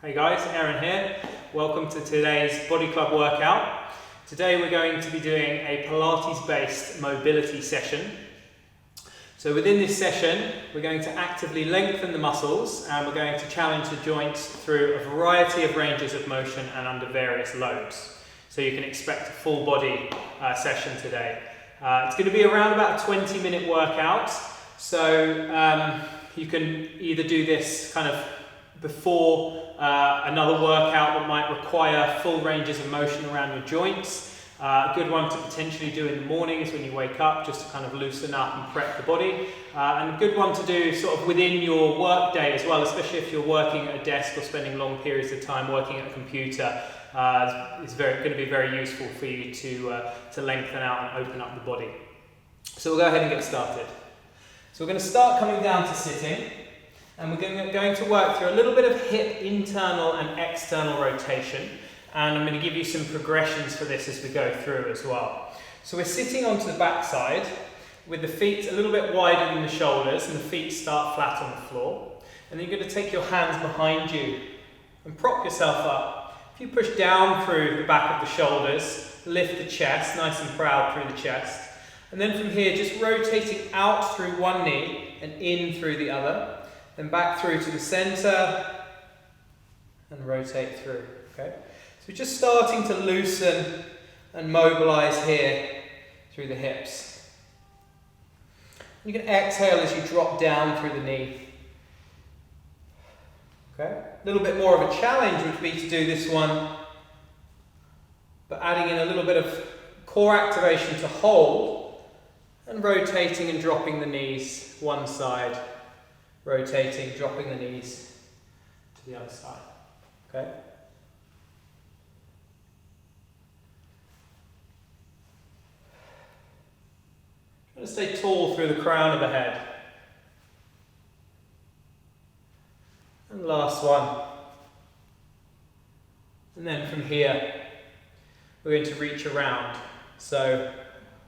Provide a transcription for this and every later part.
Hey guys, Aaron here. Welcome to today's Body Club workout. Today we're going to be doing a Pilates-based mobility session. So within this session, we're going to actively lengthen the muscles and we're going to challenge the joints through a variety of ranges of motion and under various loads. So you can expect a full body session today. It's going to be around about a 20-minute workout. So you can either do this kind of before another workout that might require full ranges of motion around your joints. A good one to potentially do in the mornings when you wake up, just to kind of loosen up and prep the body. And a good one to do sort of within your work day as well, especially if you're working at a desk or spending long periods of time working at a computer. It's going to be very useful for you to lengthen out and open up the body. So we'll go ahead and get started. So we're going to start coming down to sitting. And we're going to work through a little bit of hip internal and external rotation. And I'm going to give you some progressions for this as we go through as well. So we're sitting onto the back side with the feet a little bit wider than the shoulders and the feet start flat on the floor. And then you're going to take your hands behind you and prop yourself up. If you push down through the back of the shoulders, lift the chest, nice and proud through the chest. And then from here, just rotating out through one knee and in through the other. Then back through to the center and rotate through, okay? So we're just starting to loosen and mobilize here through the hips. You can exhale as you drop down through the knee. Okay? A little bit more of a challenge would be to do this one, but adding in a little bit of core activation to hold and rotating and dropping the knees one side. Rotating, dropping the knees to the other side, okay? Try to stay tall through the crown of the head. And last one. And then from here, we're going to reach around. So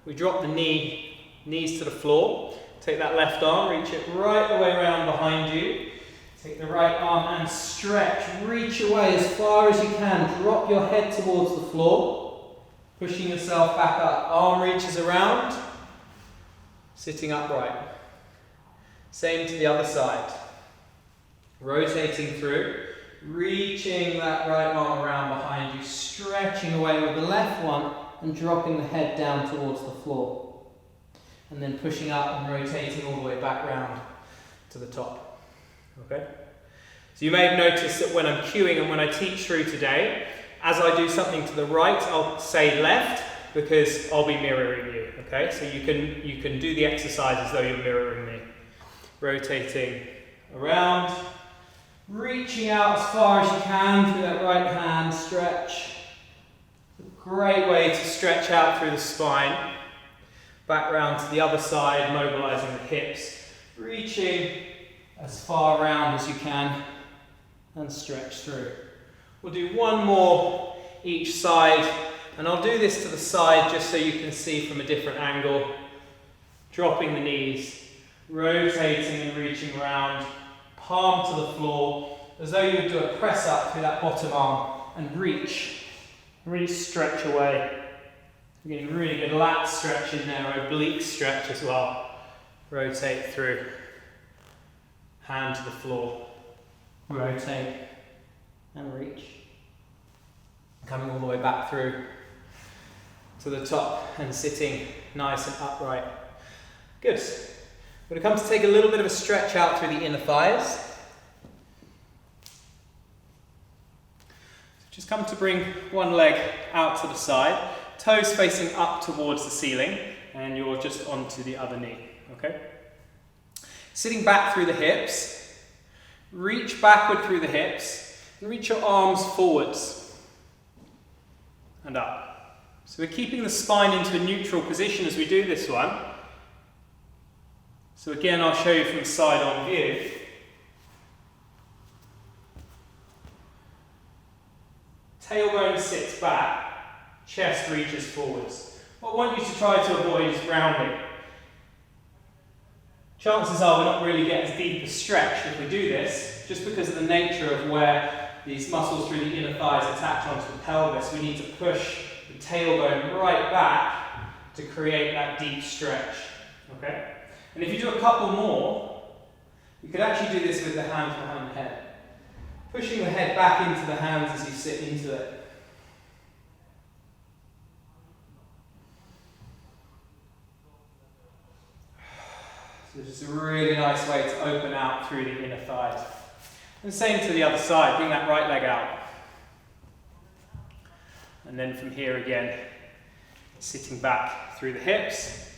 we drop the knees to the floor. Take that left arm, reach it right the way around behind you. Take the right arm and stretch. Reach away as far as you can. Drop your head towards the floor. Pushing yourself back up. Arm reaches around. Sitting upright. Same to the other side. Rotating through. Reaching that right arm around behind you. Stretching away with the left one and dropping the head down towards the floor. And then pushing up and rotating all the way back round to the top. Okay? So you may have noticed that when I'm cueing and when I teach through today, as I do something to the right, I'll say left because I'll be mirroring you. Okay? So you can do the exercise as though you're mirroring me. Rotating around, reaching out as far as you can through that right hand, stretch. Great way to stretch out through the spine. Back round to the other side, mobilizing the hips, reaching as far around as you can and stretch through. We'll do one more each side, and I'll do this to the side just so you can see from a different angle. Dropping the knees, rotating and reaching around, palm to the floor, as though you would do a press up through that bottom arm and reach, really stretch away. You're getting really good lat stretch in there, oblique stretch as well. Rotate through. Hand to the floor. Rotate and reach. Coming all the way back through to the top and sitting nice and upright. Good. We're going to come to take a little bit of a stretch out through the inner thighs. Just come to bring one leg out to the side. Toes facing up towards the ceiling, and you're just onto the other knee, okay? Sitting back through the hips, reach backward through the hips, and reach your arms forwards and up. So we're keeping the spine into a neutral position as we do this one. So again, I'll show you from the side on view. Tailbone sits back. Chest reaches forwards. What I want you to try to avoid is rounding. Chances are we're not really getting as deep a stretch if we do this, just because of the nature of where these muscles through the inner thighs attach onto the pelvis, we need to push the tailbone right back to create that deep stretch. Okay? And if you do a couple more, you could actually do this with the hands behind the head. Pushing the head back into the hands as you sit into it. So this is a really nice way to open out through the inner thighs. And same to the other side, bring that right leg out. And then from here again, sitting back through the hips,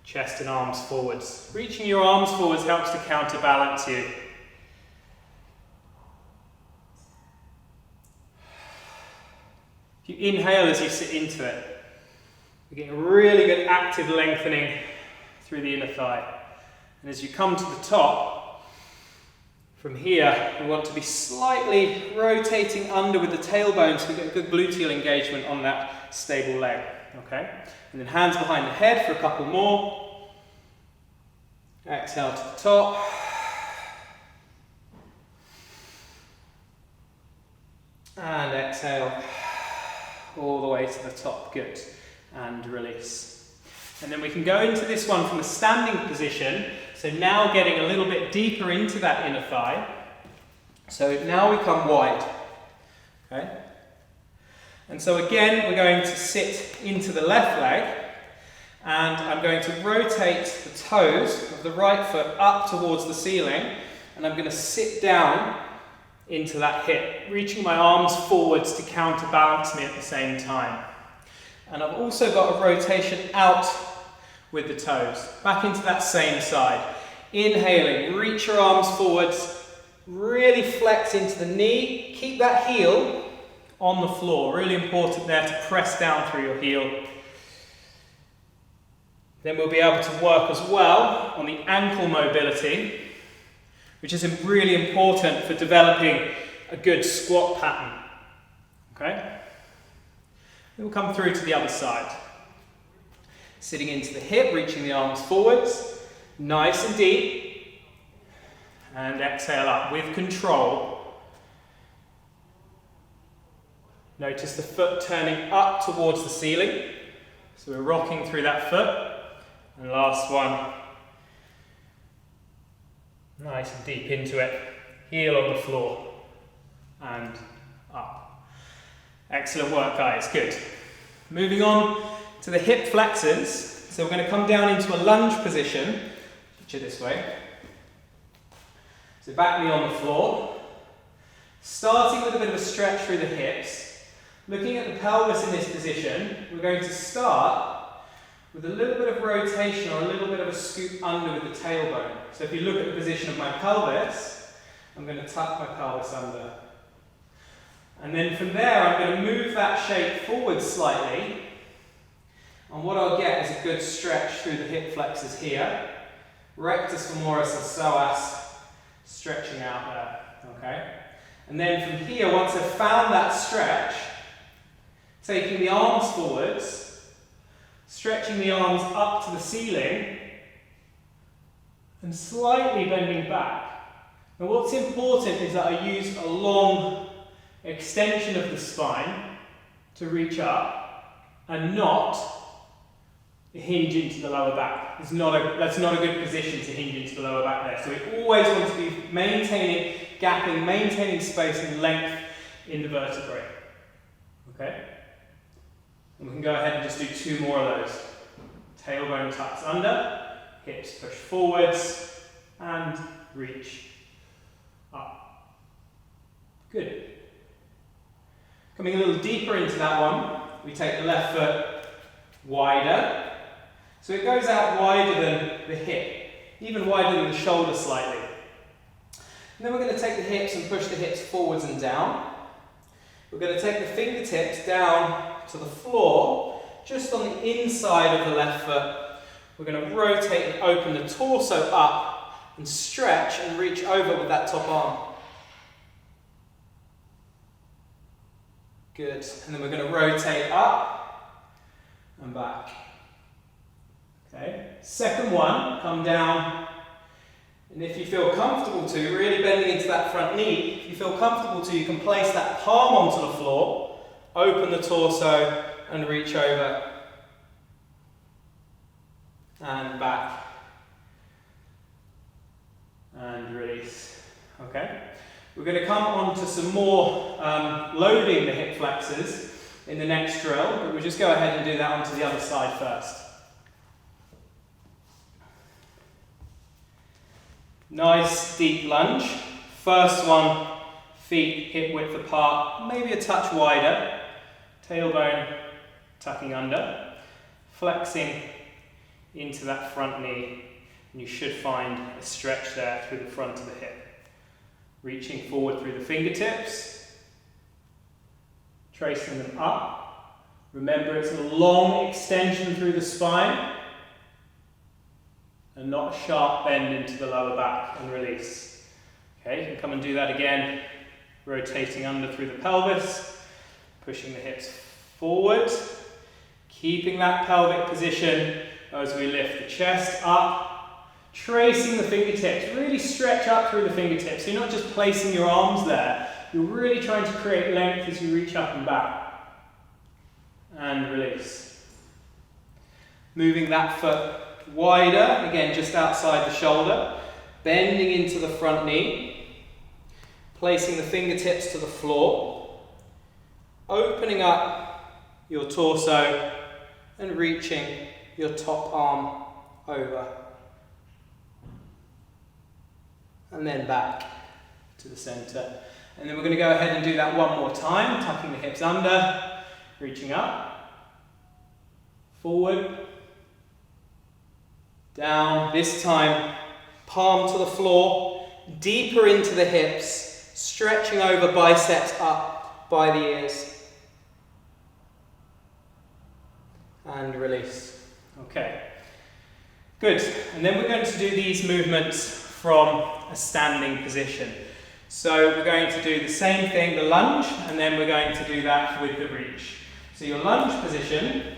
chest and arms forwards. Reaching your arms forwards helps to counterbalance you. If you inhale as you sit into it, you're getting a really good active lengthening through the inner thigh. And as you come to the top, from here, we want to be slightly rotating under with the tailbone so we get a good gluteal engagement on that stable leg. Okay? And then hands behind the head for a couple more. Exhale to the top. And exhale all the way to the top. Good. And release. And then we can go into this one from a standing position. So now getting a little bit deeper into that inner thigh. So now we come wide. Okay? And so again, we're going to sit into the left leg. And I'm going to rotate the toes of the right foot up towards the ceiling. And I'm going to sit down into that hip, reaching my arms forwards to counterbalance me at the same time. And I've also got a rotation out with the toes, back into that same side. Inhaling, reach your arms forwards, really flex into the knee, keep that heel on the floor. Really important there to press down through your heel. Then we'll be able to work as well on the ankle mobility, which is really important for developing a good squat pattern. Okay? Then we'll come through to the other side. Sitting into the hip, reaching the arms forwards, nice and deep, and exhale up with control. Notice the foot turning up towards the ceiling, so we're rocking through that foot. And last one, nice and deep into it, heel on the floor, and up. Excellent work, guys, good. Moving on to the hip flexors. So we're going to come down into a lunge position. Picture this way. So back knee on the floor. Starting with a bit of a stretch through the hips. Looking at the pelvis in this position, we're going to start with a little bit of rotation or a little bit of a scoop under with the tailbone. So if you look at the position of my pelvis, I'm going to tuck my pelvis under. And then from there, I'm going to move that shape forward slightly. And what I'll get is a good stretch through the hip flexors here. Rectus femoris and psoas stretching out there, okay? And then from here, once I've found that stretch, taking the arms forwards, stretching the arms up to the ceiling, and slightly bending back. Now what's important is that I use a long extension of the spine to reach up, and not hinge into the lower back. That's not a good position to hinge into the lower back there. So we always want to be maintaining gapping, maintaining space and length in the vertebrae. Okay? And we can go ahead and just do 2 more of those. Tailbone tucks under, hips push forwards, and reach up. Good. Coming a little deeper into that one, we take the left foot wider. So it goes out wider than the hip, even wider than the shoulder slightly. And then we're going to take the hips and push the hips forwards and down. We're going to take the fingertips down to the floor, just on the inside of the left foot. We're going to rotate and open the torso up and stretch and reach over with that top arm. Good. And then we're going to rotate up and back. Okay. Second one, come down And if you feel comfortable to, really bending into that front knee, if you feel comfortable to, you can place that palm onto the floor, open the torso and reach over and back and release. Okay, we're going to come on to some more loading the hip flexors in the next drill, but we'll just go ahead and do that onto the other side first. Nice deep lunge. First one, feet hip width apart, maybe a touch wider. Tailbone tucking under. Flexing into that front knee. And you should find a stretch there through the front of the hip. Reaching forward through the fingertips. Tracing them up. Remember, it's a long extension through the spine. And not a sharp bend into the lower back, and release. Okay, you can come and do that again, rotating under through the pelvis, pushing the hips forward, keeping that pelvic position as we lift the chest up, tracing the fingertips, really stretch up through the fingertips. So you're not just placing your arms there, you're really trying to create length as you reach up and back. And release. Moving that foot wider, again just outside the shoulder, bending into the front knee, placing the fingertips to the floor, opening up your torso and reaching your top arm over and then back to the center. And then we're going to go ahead and do that one more time, tucking the hips under, reaching up, forward, down, this time palm to the floor, deeper into the hips, stretching over biceps up by the ears. And release. Okay, good. And then we're going to do these movements from a standing position. So we're going to do the same thing, the lunge, and then we're going to do that with the reach. So your lunge position,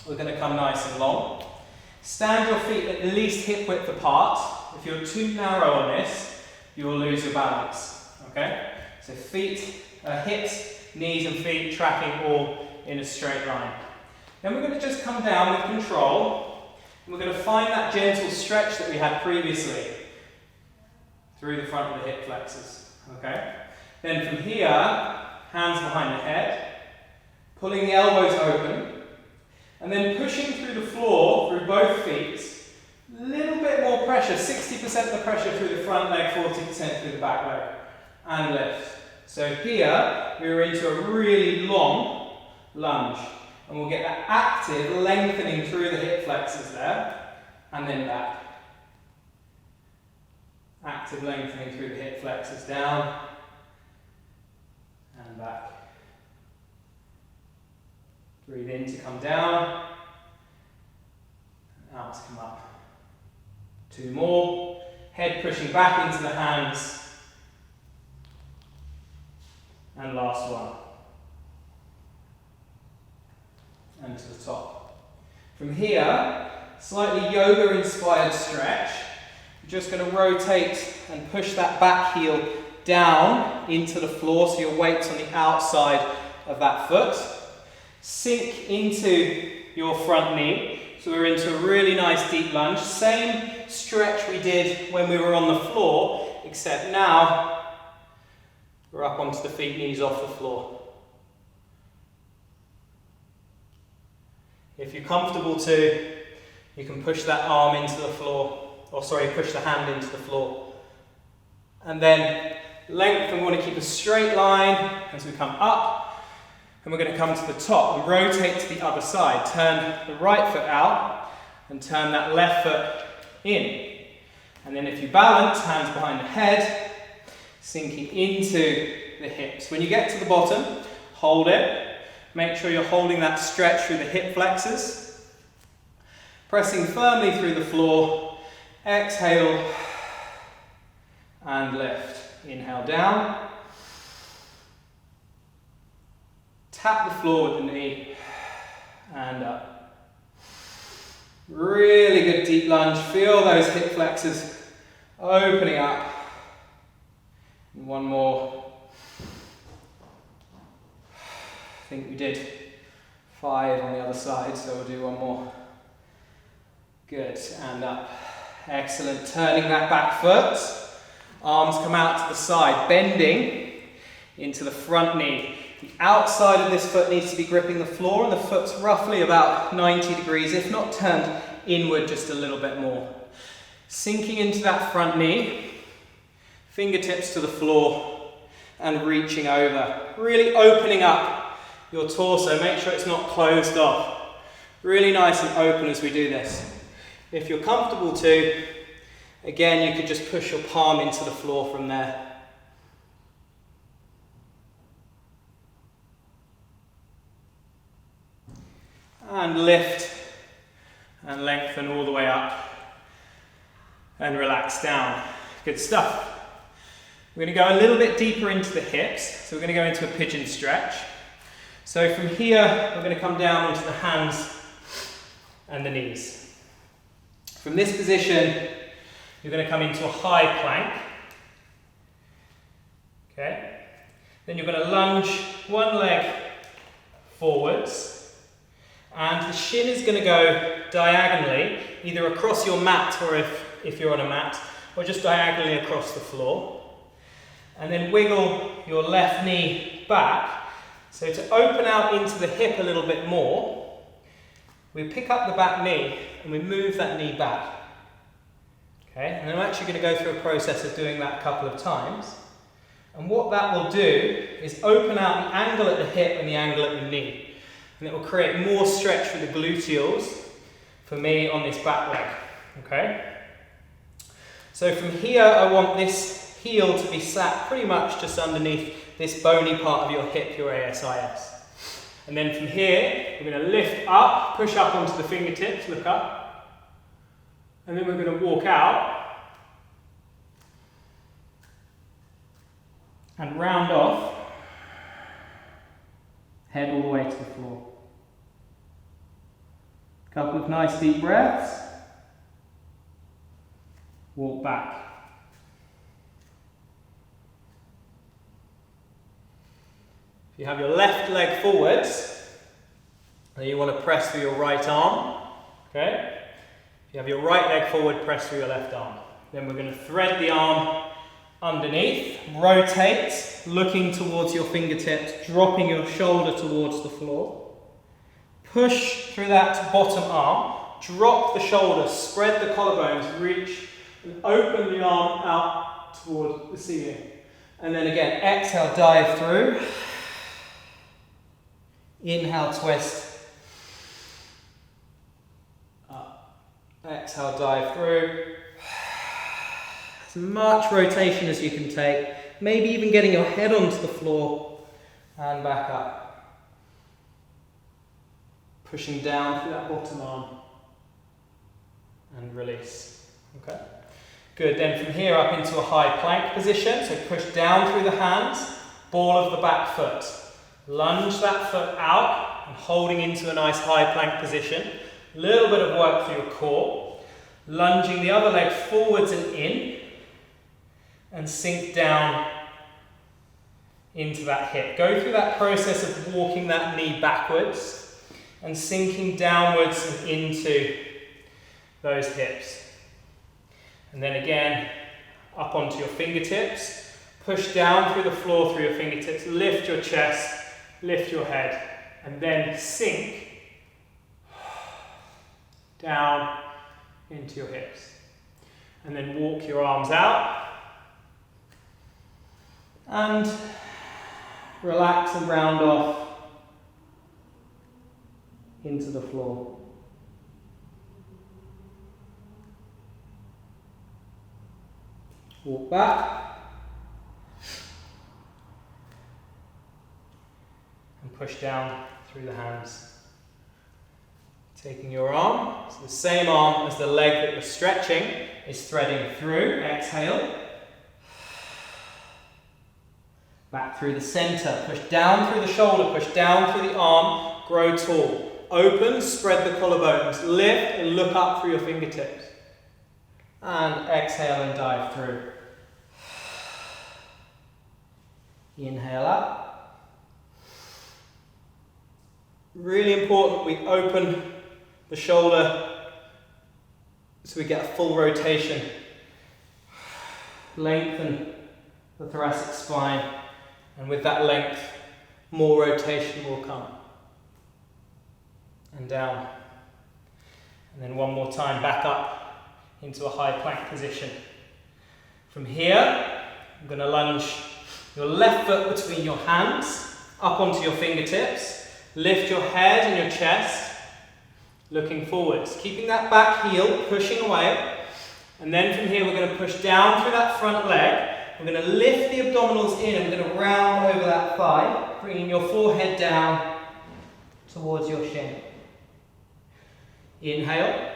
we're going to come nice and long. Stand your feet at least hip width apart. If you're too narrow on this, you will lose your balance. Okay? So feet, hips, knees and feet tracking all in a straight line. Then we're going to just come down with control, and we're going to find that gentle stretch that we had previously through the front of the hip flexors. Okay? Then from here, hands behind the head, pulling the elbows open, and then pushing through the floor, through both feet, a little bit more pressure, 60% of the pressure through the front leg, 40% through the back leg, and lift. So here, we're into a really long lunge, and we'll get that active lengthening through the hip flexors there, and then back. Active lengthening through the hip flexors, down, and back. Breathe in to come down, and out to come up. Two more. Head pushing back into the hands. And last one. And to the top. From here, slightly yoga-inspired stretch. You're just going to rotate and push that back heel down into the floor, so your weight's on the outside of that foot. Sink into your front knee, so we're into a really nice deep lunge. Same stretch we did when we were on the floor, except now we're up onto the feet, knees off the floor. If you're comfortable to, you can push that arm into the floor, push the hand into the floor. And then lengthen, we want to keep a straight line as we come up. And we're going to come to the top and rotate to the other side. Turn the right foot out and turn that left foot in. And then if you balance, hands behind the head, sinking into the hips. When you get to the bottom, hold it. Make sure you're holding that stretch through the hip flexors. Pressing firmly through the floor. Exhale and lift. Inhale down. Tap the floor with the knee and up. Really good deep lunge. Feel those hip flexors Opening up. One more. I think we did 5 on the other side, so we'll do one more. Good, and up. Excellent, turning that back foot. Arms come out to the side, bending into the front knee. The outside of this foot needs to be gripping the floor, and the foot's roughly about 90 degrees, if not turned inward just a little bit more. Sinking into that front knee, fingertips to the floor, and reaching over. Really opening up your torso, make sure it's not closed off. Really nice and open as we do this. If you're comfortable to, again, you could just push your palm into the floor from there. And lift and lengthen all the way up and relax down. Good stuff. We're going to go a little bit deeper into the hips, so we're going to go into a pigeon stretch. So from here, we're going to come down onto the hands and the knees. From this position, you're going to come into a high plank. Okay. Then you're going to lunge one leg forwards, and the shin is going to go diagonally, either across your mat, or if you're on a mat, or just diagonally across the floor. And then wiggle your left knee back. So to open out into the hip a little bit more, we pick up the back knee and we move that knee back. Okay, and I'm actually going to go through a process of doing that a couple of times. And what that will do is open out the angle at the hip and the angle at the knee. And it will create more stretch for the gluteals for me on this back leg. Okay? So from here, I want this heel to be sat pretty much just underneath this bony part of your hip, your ASIS. And then from here, we're going to lift up, push up onto the fingertips, look up. And then we're going to walk out and round off, head all the way to the floor. Couple of nice deep breaths. Walk back. You have your left leg forwards, and you want to press through your right arm, okay? If you have your right leg forward, press through your left arm. Then we're going to thread the arm underneath, rotate, looking towards your fingertips, dropping your shoulder towards the floor. Push through that bottom arm, drop the shoulder, spread the collarbones, reach, and open the arm out toward the ceiling. And then again, exhale, dive through. Inhale, twist. Up. Exhale, dive through. As much rotation as you can take. Maybe even getting your head onto the floor and back up. Pushing down through that bottom arm and release. Okay. Good. Then from here up into a high plank position. So push down through the hands, ball of the back foot. Lunge that foot out and holding into a nice high plank position. A little bit of work for your core. Lunging the other leg forwards and in, and sink down into that hip. Go through that process of walking that knee backwards and sinking downwards and into those hips. And then again, up onto your fingertips. Push down through the floor through your fingertips. Lift your chest. Lift your head, and then sink down into your hips. And then walk your arms out and relax and round off into the floor. Walk back. And push down through the hands. Taking your arm, so the same arm as the leg that you're stretching is threading through. Exhale. Back through the center. Push down through the shoulder, push down through the arm. Grow tall. Open, spread the collarbones. Lift and look up through your fingertips. And exhale and dive through. Inhale up. Really important we open the shoulder so we get a full rotation. Lengthen the thoracic spine, and with that length, more rotation will come. And down. And then one more time, back up into a high plank position. From here, I'm going to lunge your left foot between your hands, up onto your fingertips. Lift your head and your chest, looking forwards. Keeping that back heel, pushing away. And then from here, we're going to push down through that front leg. We're going to lift the abdominals in and we're going to round over that thigh, bringing your forehead down towards your shin. Inhale.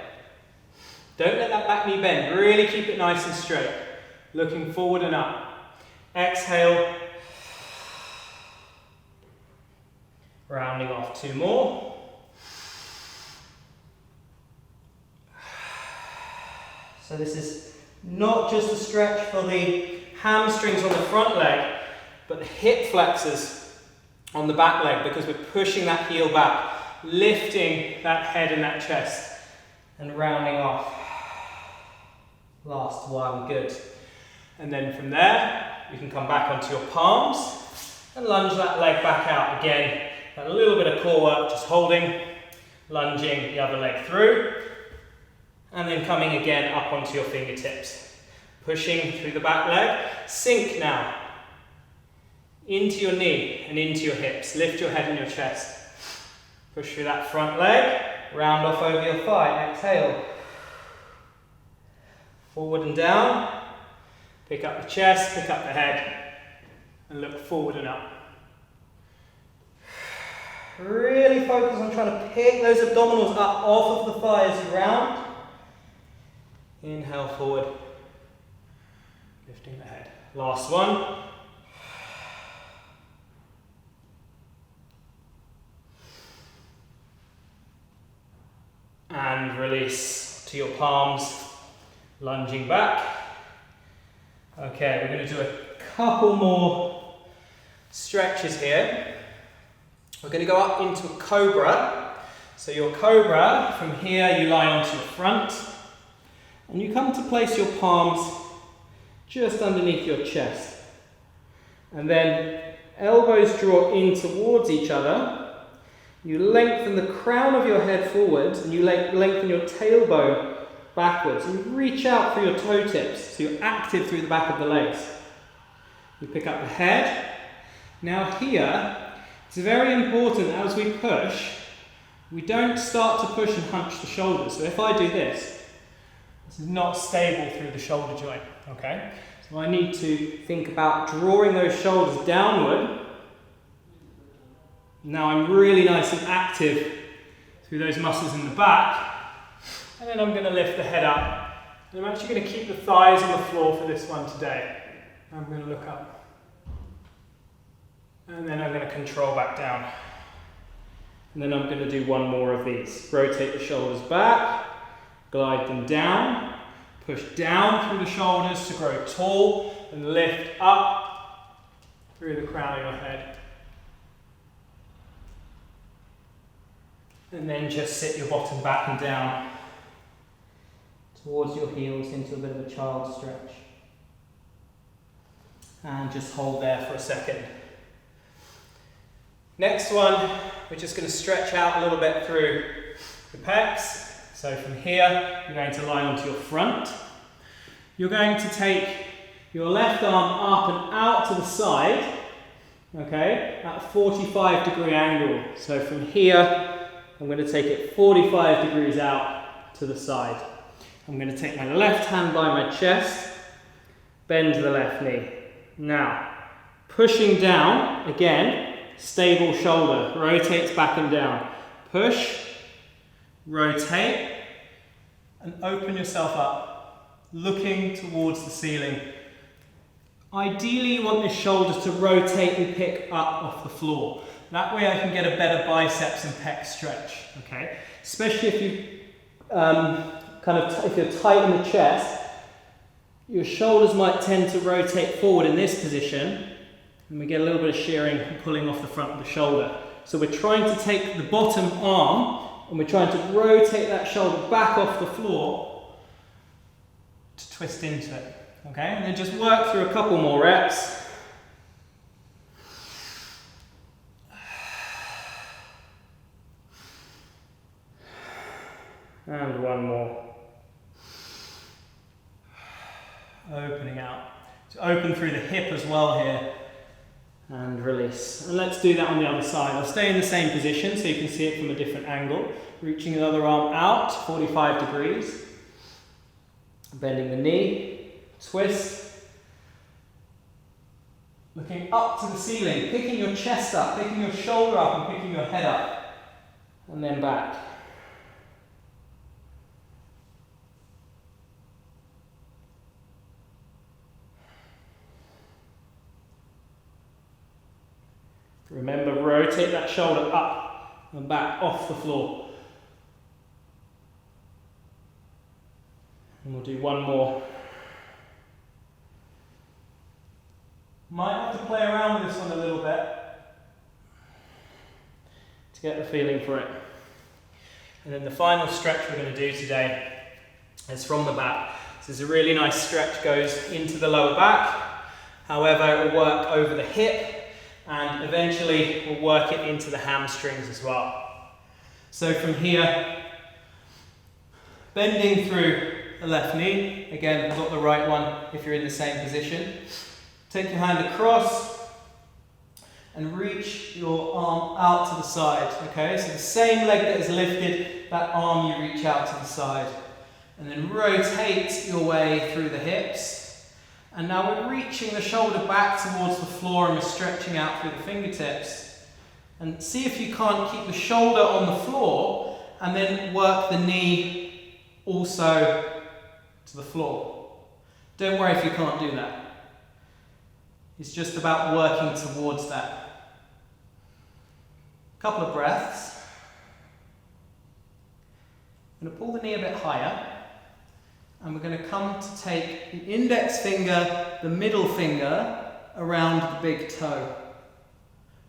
Don't let that back knee bend. Really keep it nice and straight. Looking forward and up. Exhale. Rounding off. 2 more. So this is not just a stretch for the hamstrings on the front leg, but the hip flexors on the back leg, because we're pushing that heel back, lifting that head and that chest, and rounding off. Last one, good. And then from there, you can come back onto your palms and lunge that leg back out. Again, a little bit of core work, just holding, lunging the other leg through, and then coming again up onto your fingertips. Pushing through the back leg. Sink now into your knee and into your hips. Lift your head and your chest. Push through that front leg. Round off over your thigh. Exhale. Forward and down. Pick up the chest, pick up the head, and look forward and up. Really focus on trying to pick those abdominals up off of the thigh as you round. Inhale forward. Lifting the head. Last one. And release to your palms, lunging back. Okay, we're going to do a couple more stretches here. We're going to go up into a cobra. So your cobra, from here you lie onto your front, and you come to place your palms just underneath your chest. And then elbows draw in towards each other. You lengthen the crown of your head forwards, and you lengthen your tailbone backwards. You reach out through your toe tips, so you're active through the back of the legs. You pick up the head. Now here, it's very important as we push, we don't start to push and hunch the shoulders. So if I do this is not stable through the shoulder joint, okay? So I need to think about drawing those shoulders downward. Now I'm really nice and active through those muscles in the back. And then I'm going to lift the head up. And I'm actually going to keep the thighs on the floor for this one today. I'm going to look up. And then I'm going to control back down. And then I'm going to do one more of these. Rotate the shoulders back, glide them down, push down through the shoulders to grow tall, and lift up through the crown of your head. And then just sit your bottom back and down towards your heels into a bit of a child stretch. And just hold there for a second. Next one, we're just going to stretch out a little bit through the pecs. So from here, you're going to lie onto your front. You're going to take your left arm up and out to the side, okay, at a 45-degree angle. So from here, I'm going to take it 45 degrees out to the side. I'm going to take my left hand by my chest, bend the left knee. Now, pushing down, again, stable shoulder, rotates back and down. Push, rotate, and open yourself up, looking towards the ceiling. Ideally, you want this shoulder to rotate and pick up off the floor. That way I can get a better biceps and pec stretch, okay? Especially if you if you're tight in the chest, your shoulders might tend to rotate forward in this position, and we get a little bit of shearing and pulling off the front of the shoulder. So we're trying to take the bottom arm and we're trying to rotate that shoulder back off the floor to twist into it. Okay, and then just work through a couple more reps. And one more. Opening out. So open through the hip as well here. And release. And let's do that on the other side. I'll stay in the same position so you can see it from a different angle. Reaching the other arm out, 45 degrees. Bending the knee, twist. Looking up to the ceiling, picking your chest up, picking your shoulder up and picking your head up. And then back. Remember, rotate that shoulder up and back off the floor. And we'll do one more. Might have to play around with this one a little bit to get the feeling for it. And then the final stretch we're going to do today is from the back. This is a really nice stretch, goes into the lower back. However, it will work over the hip. And eventually we'll work it into the hamstrings as well. So from here, bending through the left knee. Again, I've got the right one if you're in the same position. Take your hand across and reach your arm out to the side. Okay, so the same leg that is lifted, that arm you reach out to the side. And then rotate your way through the hips. And now we're reaching the shoulder back towards the floor and we're stretching out through the fingertips. And see if you can't keep the shoulder on the floor and then work the knee also to the floor. Don't worry if you can't do that. It's just about working towards that. Couple of breaths. I'm going to pull the knee a bit higher. And we're going to come to take the index finger, the middle finger, around the big toe.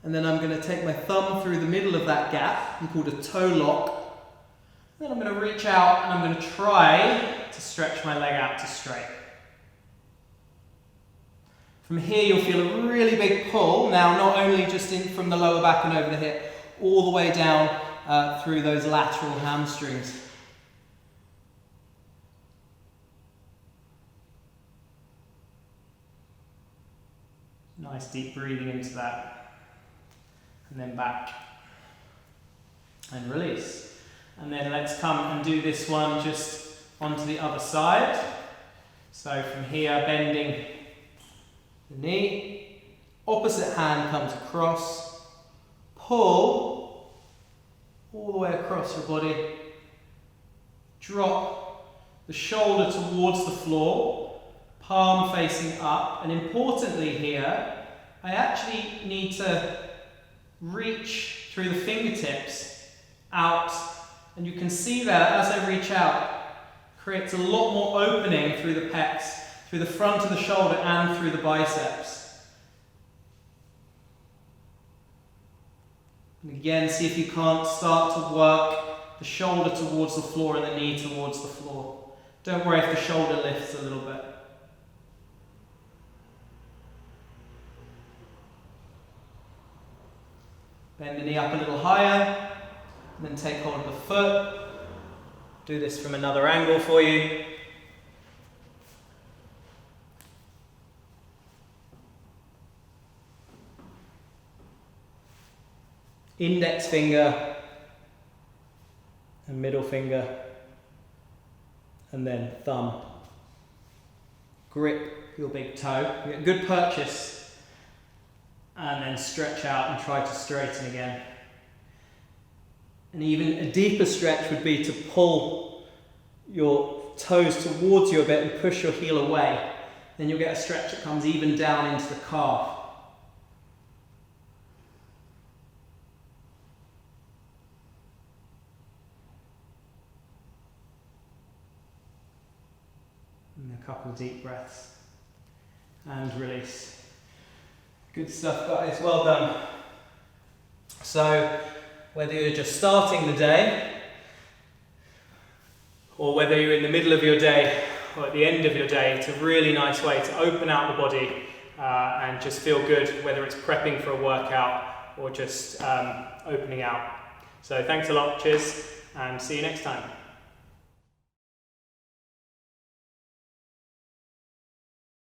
And then I'm going to take my thumb through the middle of that gap, called a toe lock. Then I'm going to reach out and I'm going to try to stretch my leg out to straight. From here you'll feel a really big pull, now not only just in from the lower back and over the hip, all the way down through those lateral hamstrings. Nice deep breathing into that. And then back. And release. And then let's come and do this one just onto the other side. So from here, bending the knee. Opposite hand comes across. Pull all the way across your body. Drop the shoulder towards the floor. Palm facing up, and importantly here, I actually need to reach through the fingertips out, and you can see that as I reach out, creates a lot more opening through the pecs, through the front of the shoulder and through the biceps. And again, see if you can't start to work the shoulder towards the floor and the knee towards the floor. Don't worry if the shoulder lifts a little bit. Bend the knee up a little higher, and then take hold of the foot. Do this from another angle for you. Index finger and middle finger, and then thumb. Grip your big toe. You get good purchase. And then stretch out and try to straighten again. And even a deeper stretch would be to pull your toes towards you a bit and push your heel away. Then you'll get a stretch that comes even down into the calf. And then couple of deep breaths. And release. Good stuff, guys. Well done. So, whether you're just starting the day, or whether you're in the middle of your day, or at the end of your day, it's a really nice way to open out the body and just feel good, whether it's prepping for a workout or just opening out. So thanks a lot, cheers, and see you next time.